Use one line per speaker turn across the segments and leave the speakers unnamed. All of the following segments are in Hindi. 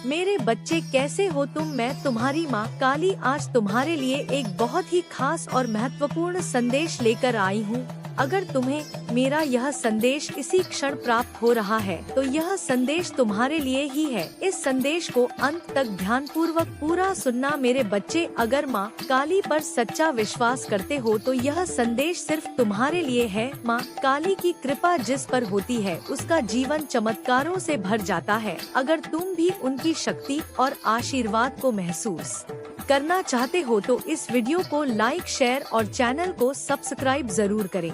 मेरे बच्चे कैसे हो तुम? मैं तुम्हारी माँ काली आज तुम्हारे लिए एक बहुत ही खास और महत्वपूर्ण संदेश लेकर आई हूँ। अगर तुम्हें मेरा यह संदेश इसी क्षण प्राप्त हो रहा है तो यह संदेश तुम्हारे लिए ही है। इस संदेश को अंत तक ध्यानपूर्वक पूरा सुनना मेरे बच्चे। अगर माँ काली पर सच्चा विश्वास करते हो तो यह संदेश सिर्फ तुम्हारे लिए है। माँ काली की कृपा जिस पर होती है उसका जीवन चमत्कारों से भर जाता है। अगर तुम भी उनकी शक्ति और आशीर्वाद को महसूस करना चाहते हो तो इस वीडियो को लाइक, शेयर और चैनल को सब्सक्राइब जरूर करें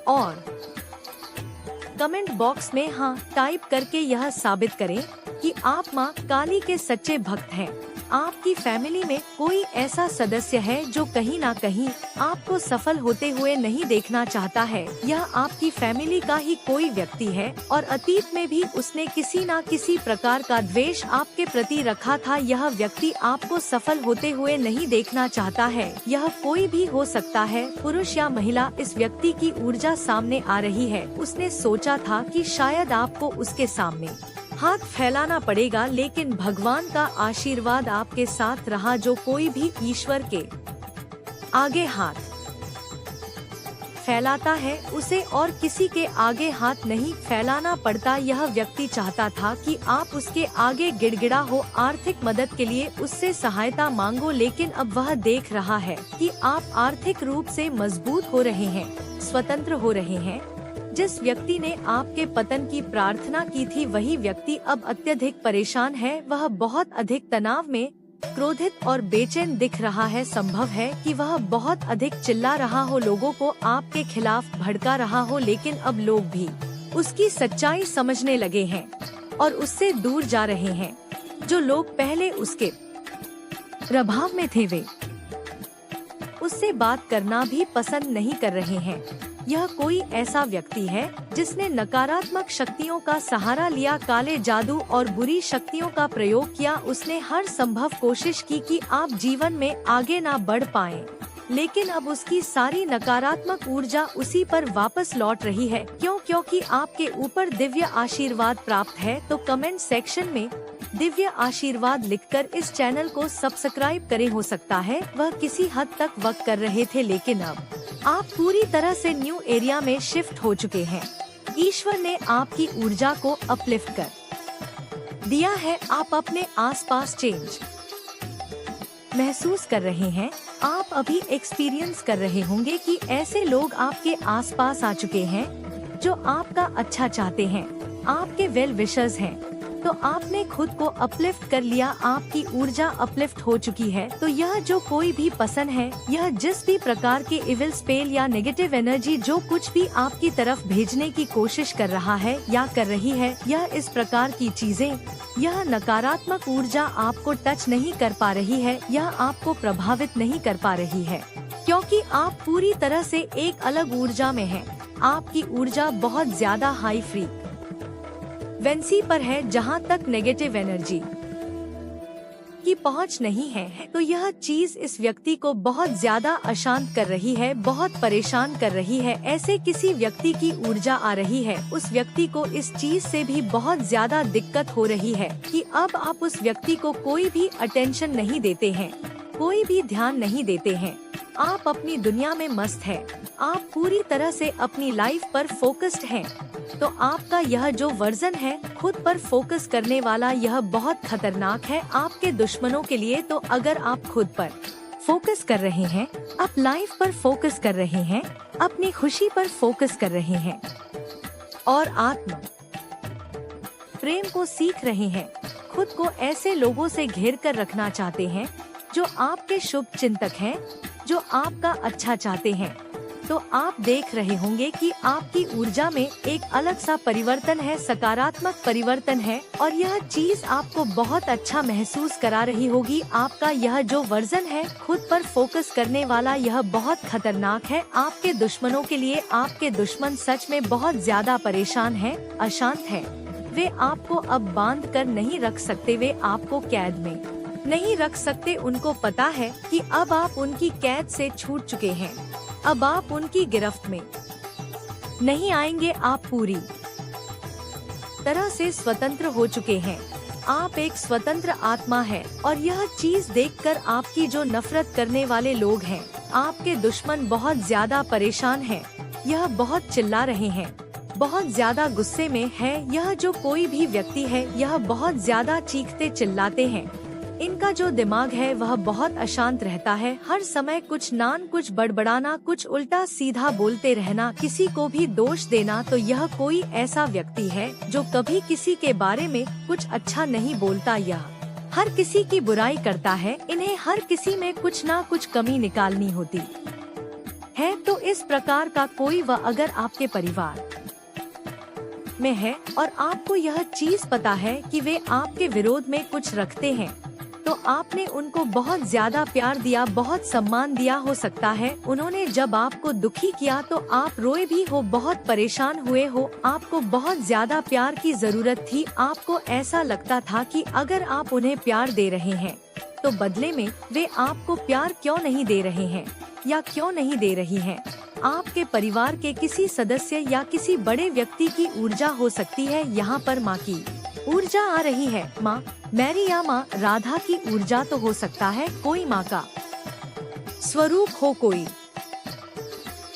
और कमेंट बॉक्स में हाँ टाइप करके यह साबित करें कि आप माँ काली के सच्चे भक्त हैं। आपकी फैमिली में कोई ऐसा सदस्य है जो कहीं ना कहीं आपको सफल होते हुए नहीं देखना चाहता है। यह आपकी फैमिली का ही कोई व्यक्ति है और अतीत में भी उसने किसी न किसी प्रकार का द्वेष आपके प्रति रखा था। यह व्यक्ति आपको सफल होते हुए नहीं देखना चाहता है। यह कोई भी हो सकता है, पुरुष या महिला। इस व्यक्ति की ऊर्जा सामने आ रही है। उसने सोचा था कि शायद आपको उसके सामने हाथ फैलाना पड़ेगा, लेकिन भगवान का आशीर्वाद आपके साथ रहा। जो कोई भी ईश्वर के आगे हाथ फैलाता है उसे और किसी के आगे हाथ नहीं फैलाना पड़ता। यह व्यक्ति चाहता था कि आप उसके आगे गिड़गिड़ा हो, आर्थिक मदद के लिए उससे सहायता मांगो, लेकिन अब वह देख रहा है कि आप आर्थिक रूप से मजबूत हो रहे हैं, स्वतंत्र हो रहे हैं। जिस व्यक्ति ने आपके पतन की प्रार्थना की थी वही व्यक्ति अब अत्यधिक परेशान है। वह बहुत अधिक तनाव में, क्रोधित और बेचैन दिख रहा है। संभव है कि वह बहुत अधिक चिल्ला रहा हो, लोगों को आपके खिलाफ भड़का रहा हो, लेकिन अब लोग भी उसकी सच्चाई समझने लगे हैं और उससे दूर जा रहे हैं। जो लोग पहले उसके प्रभाव में थे वे उससे बात करना भी पसंद नहीं कर रहे हैं। यह कोई ऐसा व्यक्ति है जिसने नकारात्मक शक्तियों का सहारा लिया, काले जादू और बुरी शक्तियों का प्रयोग किया। उसने हर संभव कोशिश की कि आप जीवन में आगे ना बढ़ पाएं, लेकिन अब उसकी सारी नकारात्मक ऊर्जा उसी पर वापस लौट रही है। क्योंकि आपके ऊपर दिव्य आशीर्वाद प्राप्त है। तो कमेंट सेक्शन में दिव्य आशीर्वाद लिखकर इस चैनल को सब्सक्राइब करें। हो सकता है वह किसी हद तक वक्त कर रहे थे, लेकिन अब आप पूरी तरह से न्यू एरिया में शिफ्ट हो चुके हैं। ईश्वर ने आपकी ऊर्जा को अपलिफ्ट कर दिया है। आप अपने आसपास चेंज महसूस कर रहे हैं। आप अभी एक्सपीरियंस कर रहे होंगे कि ऐसे लोग आपके आसपास आ चुके हैं जो आपका अच्छा चाहते हैं, आपके वेल विशर्स हैं। तो आपने खुद को अपलिफ्ट कर लिया, आपकी ऊर्जा अपलिफ्ट हो चुकी है। तो यह जो कोई भी पसंद है, यह जिस भी प्रकार के इविल स्पेल या नेगेटिव एनर्जी जो कुछ भी आपकी तरफ भेजने की कोशिश कर रहा है या कर रही है, यह इस प्रकार की चीजें, यह नकारात्मक ऊर्जा आपको टच नहीं कर पा रही है, यह आपको प्रभावित नहीं कर पा रही है, क्योंकि आप पूरी तरह से एक अलग ऊर्जा में हैं। आपकी ऊर्जा बहुत ज्यादा हाई फ्रीक्वेंसी पर है, जहां तक नेगेटिव एनर्जी की पहुंच नहीं है। तो यह चीज इस व्यक्ति को बहुत ज्यादा अशांत कर रही है, बहुत परेशान कर रही है। ऐसे किसी व्यक्ति की ऊर्जा आ रही है, उस व्यक्ति को इस चीज से भी बहुत ज्यादा दिक्कत हो रही है कि अब आप उस व्यक्ति को कोई भी अटेंशन नहीं देते हैं, कोई भी ध्यान नहीं देते हैं। आप अपनी दुनिया में मस्त है, आप पूरी तरह से अपनी लाइफ पर फोकस्ड हैं। तो आपका यह जो वर्जन है खुद पर फोकस करने वाला, यह बहुत खतरनाक है आपके दुश्मनों के लिए। तो अगर आप खुद पर फोकस कर रहे हैं, आप लाइफ पर फोकस कर रहे हैं, अपनी खुशी पर फोकस कर रहे हैं और आत्म प्रेम को सीख रहे हैं, खुद को ऐसे लोगों से घेर कर रखना चाहते हैं जो आपके शुभ चिंतक हैं, जो आपका अच्छा चाहते हैं, तो आप देख रहे होंगे कि आपकी ऊर्जा में एक अलग सा परिवर्तन है, सकारात्मक परिवर्तन है और यह चीज आपको बहुत अच्छा महसूस करा रही होगी। आपका यह जो वर्जन है खुद पर फोकस करने वाला, यह बहुत खतरनाक है आपके दुश्मनों के लिए। आपके दुश्मन सच में बहुत ज्यादा परेशान हैं, अशांत हैं। वे आपको अब बांध कर नहीं रख सकते, वे आपको कैद में नहीं रख सकते। उनको पता है कि अब आप उनकी कैद से छूट चुके हैं, अब आप उनकी गिरफ्त में नहीं आएंगे, आप पूरी तरह से स्वतंत्र हो चुके हैं। आप एक स्वतंत्र आत्मा है और यह चीज देखकर आपकी जो नफरत करने वाले लोग हैं, आपके दुश्मन बहुत ज्यादा परेशान हैं। यह बहुत चिल्ला रहे हैं, बहुत ज्यादा गुस्से में है। यह जो कोई भी व्यक्ति है, यह बहुत ज्यादा चीखते चिल्लाते हैं। इनका जो दिमाग है वह बहुत अशांत रहता है। हर समय कुछ बड़बड़ाना, कुछ उल्टा सीधा बोलते रहना, किसी को भी दोष देना। तो यह कोई ऐसा व्यक्ति है जो कभी किसी के बारे में कुछ अच्छा नहीं बोलता। यह हर किसी की बुराई करता है। इन्हें हर किसी में कुछ ना कुछ कमी निकालनी होती है। तो इस प्रकार का कोई वह अगर आपके परिवार में है और आपको यह चीज पता है कि वे आपके विरोध में कुछ रखते हैं, तो आपने उनको बहुत ज्यादा प्यार दिया, बहुत सम्मान दिया। हो सकता है उन्होंने जब आपको दुखी किया तो आप रोए भी हो, बहुत परेशान हुए हो। आपको बहुत ज्यादा प्यार की जरूरत थी। आपको ऐसा लगता था कि अगर आप उन्हें प्यार दे रहे हैं तो बदले में वे आपको प्यार क्यों नहीं दे रहे हैं या क्यों नहीं दे रही हैं। आपके परिवार के किसी सदस्य या किसी बड़े व्यक्ति की ऊर्जा हो सकती है। यहाँ पर माँ की ऊर्जा आ रही है। माँ मैरी या माँ राधा की ऊर्जा तो हो सकता है, कोई माँ का स्वरूप हो, कोई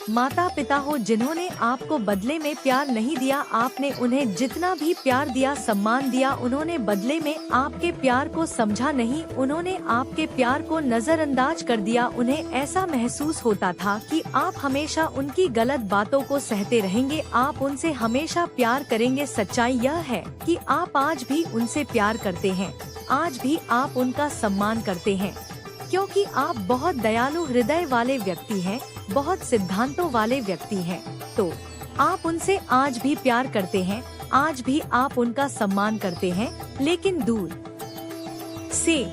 माता पिता हो जिन्होंने आपको बदले में प्यार नहीं दिया। आपने उन्हें जितना भी प्यार दिया, सम्मान दिया, उन्होंने बदले में आपके प्यार को समझा नहीं। उन्होंने आपके प्यार को नजरअंदाज कर दिया। उन्हें ऐसा महसूस होता था कि आप हमेशा उनकी गलत बातों को सहते रहेंगे, आप उनसे हमेशा प्यार करेंगे। सच्चाई यह है कि आप आज भी उनसे प्यार करते हैं, आज भी आप उनका सम्मान करते हैं, क्योंकि आप बहुत दयालु हृदय वाले व्यक्ति हैं, बहुत सिद्धांतों वाले व्यक्ति हैं। तो आप उनसे आज भी प्यार करते हैं, आज भी आप उनका सम्मान करते हैं। लेकिन दूर से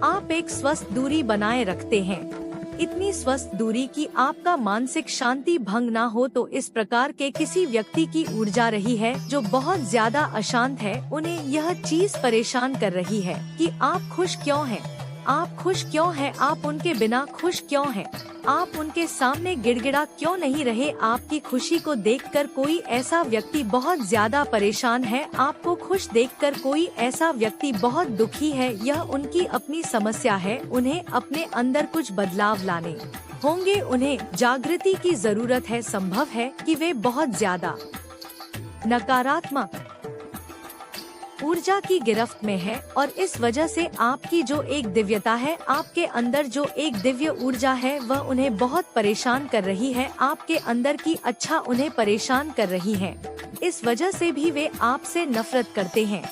आप एक स्वस्थ दूरी बनाए रखते हैं, इतनी स्वस्थ दूरी कि आपका मानसिक शांति भंग ना हो। तो इस प्रकार के किसी व्यक्ति की ऊर्जा रही है जो बहुत ज्यादा अशांत है। उन्हें यह चीज परेशान कर रही है कि आप खुश क्यों हैं, आप खुश क्यों हैं, आप उनके बिना खुश क्यों हैं, आप उनके सामने गिड़गिड़ा क्यों नहीं रहे। आपकी खुशी को देखकर कोई ऐसा व्यक्ति बहुत ज्यादा परेशान है, आपको खुश देखकर कोई ऐसा व्यक्ति बहुत दुखी है। यह उनकी अपनी समस्या है। उन्हें अपने अंदर कुछ बदलाव लाने होंगे, उन्हें जागृति की जरूरत है। संभव है कि वे बहुत ज्यादा नकारात्मक ऊर्जा की गिरफ्त में है और इस वजह से आपकी जो एक दिव्यता है, आपके अंदर जो एक दिव्य ऊर्जा है, वह उन्हें बहुत परेशान कर रही है। आपके अंदर की अच्छा उन्हें परेशान कर रही है। इस वजह से भी वे आपसे नफरत करते हैं,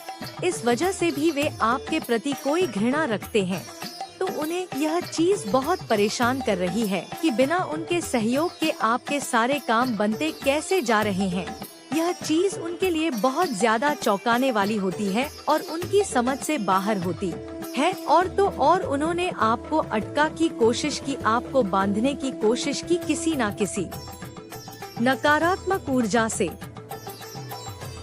इस वजह से भी वे आपके प्रति कोई घृणा रखते हैं। तो उन्हें यह चीज बहुत परेशान कर रही है कि बिना उनके सहयोग के आपके सारे काम बनते कैसे जा रहे हैं। यह चीज उनके लिए बहुत ज्यादा चौंकाने वाली होती है और उनकी समझ से बाहर होती है। और तो और उन्होंने आपको अटका की कोशिश की, आपको बांधने की कोशिश की, किसी न किसी नकारात्मक ऊर्जा से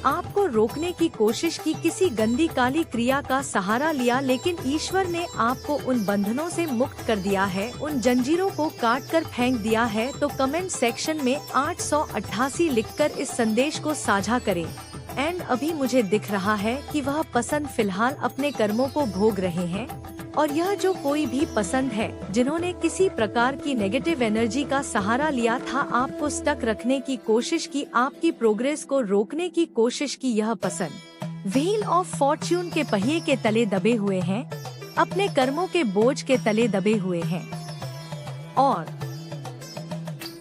आपको रोकने की कोशिश की, किसी गंदी काली क्रिया का सहारा लिया। लेकिन ईश्वर ने आपको उन बंधनों से मुक्त कर दिया है, उन जंजीरों को काट कर फेंक दिया है। तो कमेंट सेक्शन में 888 लिखकर इस संदेश को साझा करें। एंड अभी मुझे दिख रहा है कि वह पसंद फिलहाल अपने कर्मों को भोग रहे हैं। और यह जो कोई भी पसंद है जिन्होंने किसी प्रकार की नेगेटिव एनर्जी का सहारा लिया था, आपको स्टक रखने की कोशिश की, आपकी प्रोग्रेस को रोकने की कोशिश की, यह पसंद व्हील ऑफ फॉर्च्यून के पहिए के तले दबे हुए हैं, अपने कर्मों के बोझ के तले दबे हुए हैं और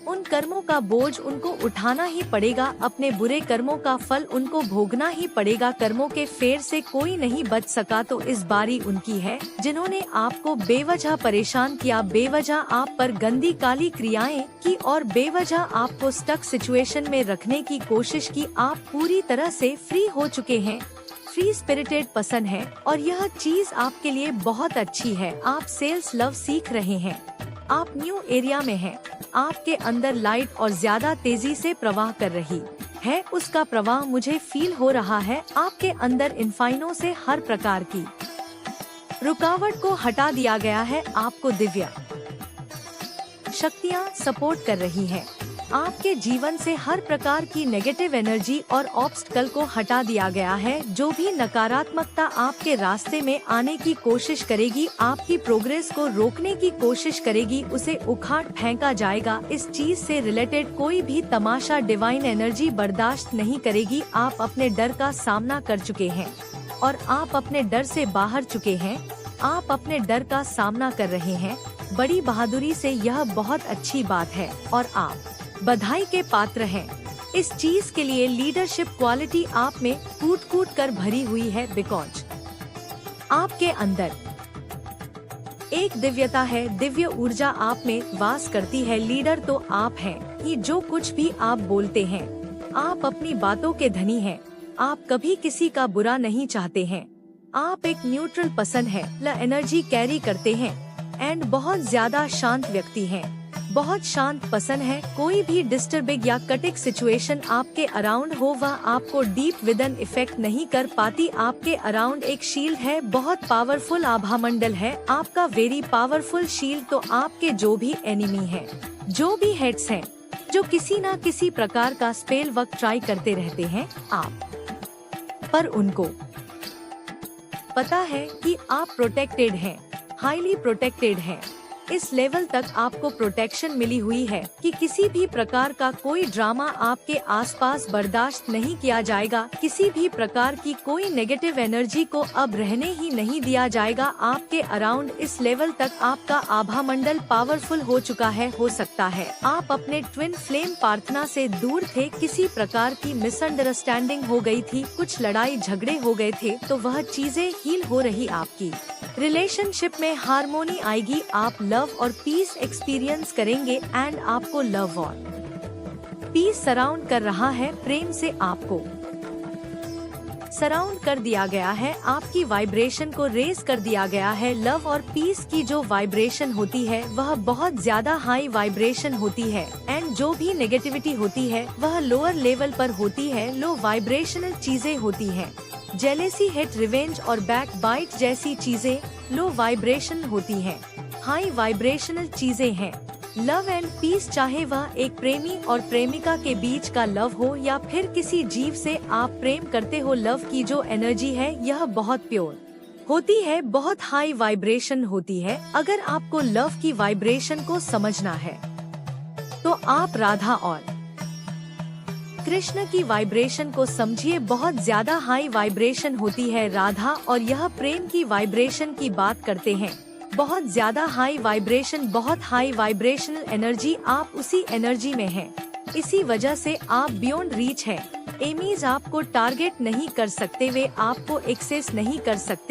उन कर्मों का बोझ उनको उठाना ही पड़ेगा। अपने बुरे कर्मों का फल उनको भोगना ही पड़ेगा। कर्मों के फेर से कोई नहीं बच सका, तो इस बारी उनकी है। जिन्होंने आपको बेवजह परेशान किया, बेवजह आप पर गंदी काली क्रियाएं की और बेवजह आपको स्टक सिचुएशन में रखने की कोशिश की, आप पूरी तरह से फ्री हो चुके हैं। फ्री स्पिरिटेड पसंद है और यह चीज आपके लिए बहुत अच्छी है। आप सेल्स लव सीख रहे हैं, आप न्यू एरिया में हैं, आपके अंदर लाइट और ज्यादा तेजी से प्रवाह कर रही है। उसका प्रवाह मुझे फील हो रहा है। आपके अंदर इन्फाइनों से हर प्रकार की रुकावट को हटा दिया गया है। आपको दिव्य शक्तियाँ सपोर्ट कर रही है। आपके जीवन से हर प्रकार की नेगेटिव एनर्जी और ऑब्स्टकल को हटा दिया गया है। जो भी नकारात्मकता आपके रास्ते में आने की कोशिश करेगी, आपकी प्रोग्रेस को रोकने की कोशिश करेगी, उसे उखाड़ फेंका जाएगा। इस चीज से रिलेटेड कोई भी तमाशा डिवाइन एनर्जी बर्दाश्त नहीं करेगी। आप अपने डर का सामना कर चुके हैं और आप अपने डर से बाहर चुके हैं। आप अपने डर का सामना कर रहे हैं बड़ी बहादुरी से, यह बहुत अच्छी बात है और आप बधाई के पात्र हैं। इस चीज के लिए लीडरशिप क्वालिटी आप में कूट कूट कर भरी हुई है, बिकॉज आपके अंदर एक दिव्यता है, दिव्य ऊर्जा आप में वास करती है। लीडर तो आप हैं कि जो कुछ भी आप बोलते हैं, आप अपनी बातों के धनी हैं। आप कभी किसी का बुरा नहीं चाहते हैं। आप एक न्यूट्रल पसंद है, ला एनर्जी कैरी करते हैं एंड बहुत ज्यादा शांत व्यक्ति हैं। बहुत शांत पसंद है। कोई भी डिस्टर्बिंग या कटिक सिचुएशन आपके अराउंड हो, वह आपको डीप विदन इफेक्ट नहीं कर पाती। आपके अराउंड एक शील्ड है, बहुत पावरफुल आभा मंडल है आपका, वेरी पावरफुल शील्ड। तो आपके जो भी एनिमी है, जो भी हेड्स हैं, जो किसी न किसी प्रकार का स्पेल वर्क ट्राई करते रहते हैं आप पर, उनको पता है कि आप प्रोटेक्टेड हैं, हाईली प्रोटेक्टेड हैं। इस लेवल तक आपको प्रोटेक्शन मिली हुई है कि किसी भी प्रकार का कोई ड्रामा आपके आसपास बर्दाश्त नहीं किया जाएगा। किसी भी प्रकार की कोई नेगेटिव एनर्जी को अब रहने ही नहीं दिया जाएगा आपके अराउंड। इस लेवल तक आपका आभा मंडल पावरफुल हो चुका है। हो सकता है आप अपने ट्विन फ्लेम पार्टनर से दूर थे, किसी प्रकार की मिसअंडरस्टैंडिंग हो गई थी, कुछ लड़ाई झगड़े हो गए थे, तो वह चीजें हील हो रही। आपकी रिलेशनशिप में हार्मोनी आएगी। आप लव और पीस एक्सपीरियंस करेंगे एंड आपको लव और पीस सराउंड कर रहा है। प्रेम से आपको सराउंड कर दिया गया है, आपकी वाइब्रेशन को रेज कर दिया गया है। लव और पीस की जो वाइब्रेशन होती है वह बहुत ज्यादा हाई वाइब्रेशन होती है एंड जो भी नेगेटिविटी होती है वह लोअर लेवल पर होती है, लो वाइब्रेशनल चीजें होती हैं। जेलेसी, हेट, रिवेंज और बैक बाइट जैसी चीजें लो वाइब्रेशन होती हैं, हाई वाइब्रेशनल चीजें हैं। लव एंड पीस, चाहे वह एक प्रेमी और प्रेमिका के बीच का लव हो या फिर किसी जीव से आप प्रेम करते हो, लव की जो एनर्जी है यह बहुत प्योर होती है, बहुत हाई वाइब्रेशन होती है। अगर आपको लव की वाइब्रेशन को समझना है तो आप राधा और कृष्ण की वाइब्रेशन को समझिए, बहुत ज्यादा हाई वाइब्रेशन होती है राधा, और यह प्रेम की वाइब्रेशन की बात करते हैं। बहुत ज्यादा हाई वाइब्रेशन, बहुत हाई वाइब्रेशनल एनर्जी, आप उसी एनर्जी में हैं। इसी वजह से आप बियॉन्ड रीच है। एमीज आपको टारगेट नहीं कर सकते, वे आपको एक्सेस नहीं कर सकते।